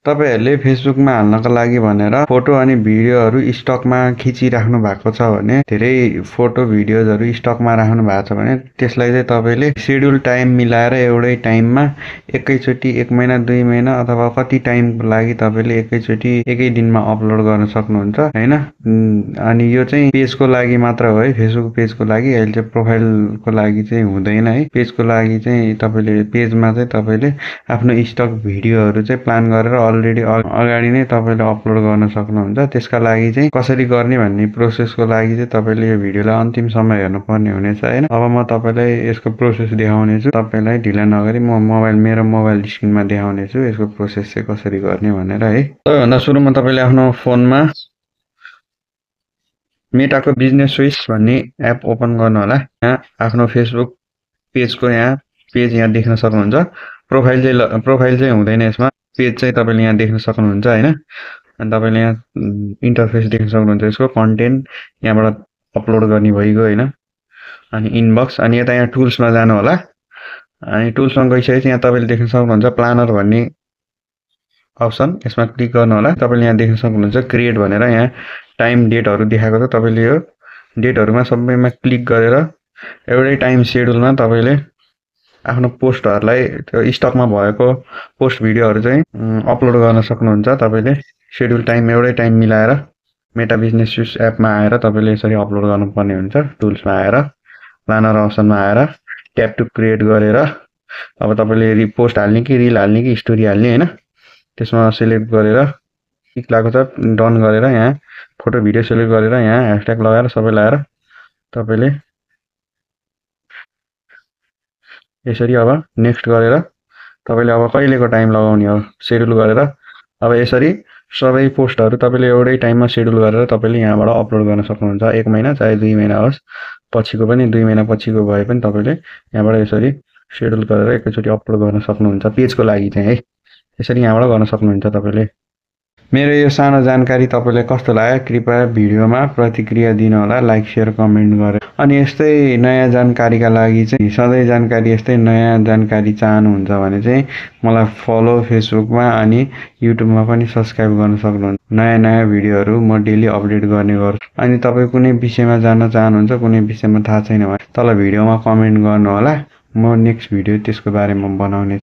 तपाईहरुले फेसबुकमा हाल्नका लागि भनेर फोटो अनि भिडियोहरु स्टकमा खिचिराख्नु भएको छ भने धेरै फोटो भिडियोजहरु स्टकमा राख्नु भएको छ भने त्यसलाई चाहिँ तपाईले शेड्युल टाइम मिलाएर एउटै टाइममा एकैचोटी 1 महिना 2 महिना अथवा कति टाइमको लागि तपाईले एकैचोटी एकै दिनमा अपलोड गर्न सक्नुहुन्छ हैन। अनि यो चाहिँ पेजको लागि मात्र हो है, फेसबुक पेजको लागि। अहिले चाहिँ प्रोफाइलको लागि चाहिँ हुँदैन है। पेजको लागि चाहिँ तपाईले पेजमा चाहिँ तपाईले आफ्नो स्टक भिडियोहरु चाहिँ प्लान गरेर अलरेडी अगाडि नै तपाईले अपलोड गर्न सक्नुहुन्छ। त्यसका लागि चाहिँ कसरी गर्ने भन्ने प्रोसेसको लागि चाहिँ तपाईले यो भिडियोलाई अन्तिमसम्म हेर्नुपर्ने हुनेछ हैन। अब म तपाईलाई यसको प्रोसेस देखाउने छु। तपाईलाई ढिला नगरी म मेरो मोबाइल स्क्रिनमा देखाउने छु यसको प्रोसेस चाहिँ कसरी गर्ने भनेर है। सबैभन्दा सुरुमा तपाईले आफ्नो फोनमा मेटाको बिजनेस स्विच भन्ने एप ओपन गर्नु होला। यहाँ आफ्नो फेसबुक पेजको पेज यहाँ देख्न सक्नुहुन्छ। प्रोफाइल चाहिँ हुँदैन यसमा, पेज चाहिँ तपाईले यहाँ देख्न सक्नुहुन्छ हैन। अनि तपाईले यहाँ इन्टरफेस देख्न सक्नुहुन्छ। यसको कन्टेन्ट यहाँबाट अपलोड गर्ने भइगयो हैन। अनि इनबक्स अनि यता यहाँ टुल्समा जानु होला। अनि टुल्समा गइसकेपछि यहाँ तपाईले देख्न सक्नुहुन्छ प्लानर भन्ने अप्सन, यसमा क्लिक गर्नु होला। तपाईले यहाँ देख्न सक्नुहुन्छ क्रिएट भनेर यहाँ टाइम डेटहरु देखाएको छ। तपाईले यो डेटहरुमा सबैमा क्लिक गरेर एउटै टाइम शेड्युलमा तपाईले आफ्नो पोस्टहरुलाई त्यो स्टकमा भएको पोस्ट भिडियोहरु चाहिँ अपलोड गर्न सक्नुहुन्छ। तपाईले शेड्युल टाइम एउटै टाइम मिलाएर मेटा बिजनेस स्विच एपमा आएर तपाईले यसरी अपलोड गर्नुपर्ने हुन्छ। टुल्समा आएर प्लानर अप्सनमा आएर ट्याब टु क्रिएट गरेर अब तपाईले रिपोस्ट हाल्ने कि रिल हाल्ने कि स्टोरी हाल्ने हैन, त्यसमा सिलेक्ट गरेर टिक लागेको छ डन गरेर यहाँ फोटो भिडियो सिलेक्ट गरेर यहाँ ह्याशट्याग लगाएर सबै लगाएर तपाईले यसरी अब नेक्स्ट गरेर तपाईले अब कहिलेको टाइम लगाउने हो शेड्युल गरेर अब यसरी सबै पोस्टहरु तपाईले एउटै टाइममा शेड्युल गरेर तपाईले यहाँबाट अपलोड गर्न सक्नुहुन्छ। 1 महिना चाहे 2 महिना होस्, पछिको पनि 2 महिना पछिको भए पनि तपाईले यहाँबाट यसरी शेड्युल गरेर एकैचोटी अपलोड गर्न सक्नुहुन्छ पेजको लागि चाहिँ है। यसरी यहाँबाट गर्न सक्नुहुन्छ तपाईले। मेरो यो सानो जानकारी तपाईलाई कस्तो लाग्यो कृपया भिडियोमा प्रतिक्रिया दिन होला, लाइक शेयर कमेन्ट गरेर। अनि यस्तै नयाँ जानकारीका लागि चाहिँ सधैँ जानकारी यस्तै नयाँ जानकारी चाहनुहुन्छ भने चाहिँ मलाई फलो फेसबुकमा अनि युट्युबमा पनि सब्स्क्राइब गर्न सक्नुहुन्छ। नयाँ भिडियोहरु म डेली अपडेट गर्ने गर्छु। अनि तपाई कुनै विषयमा जान्न चाहनुहुन्छ, कुनै विषयमा थाहा छैन भने तल भिडियोमा कमेन्ट गर्नु होला। म नेक्स्ट भिडियो त्यसको बारेमा बनाउने